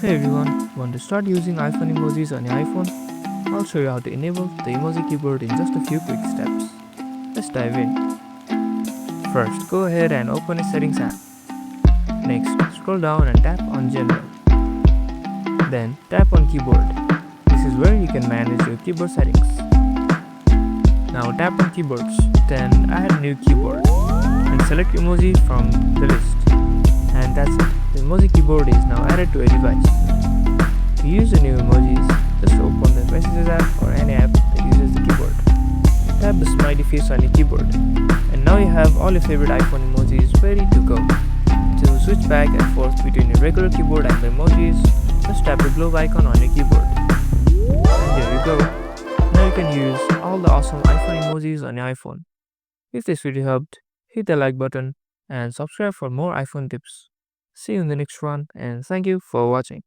Hey everyone, want to start using iPhone emojis on your iPhone? I'll show you how to enable the emoji keyboard in just a few quick steps. Let's dive in. First, go ahead and open a settings app. Next, scroll down and tap on general. Then tap on keyboard. This is where you can manage your keyboard settings. Now tap on keyboards, then add new keyboard and select emoji from the list. And that's it. The emoji keyboard is now added to a device. To use the new emojis, just open the Messages app or any app that uses the keyboard. Tap the smiley face on your keyboard. And now you have all your favorite iPhone emojis ready to go. To switch back and forth between your regular keyboard and the emojis, just tap the globe icon on your keyboard. And there you go. Now you can use all the awesome iPhone emojis on your iPhone. If this video helped, hit the like button and subscribe for more iPhone tips. See you in the next one and thank you for watching.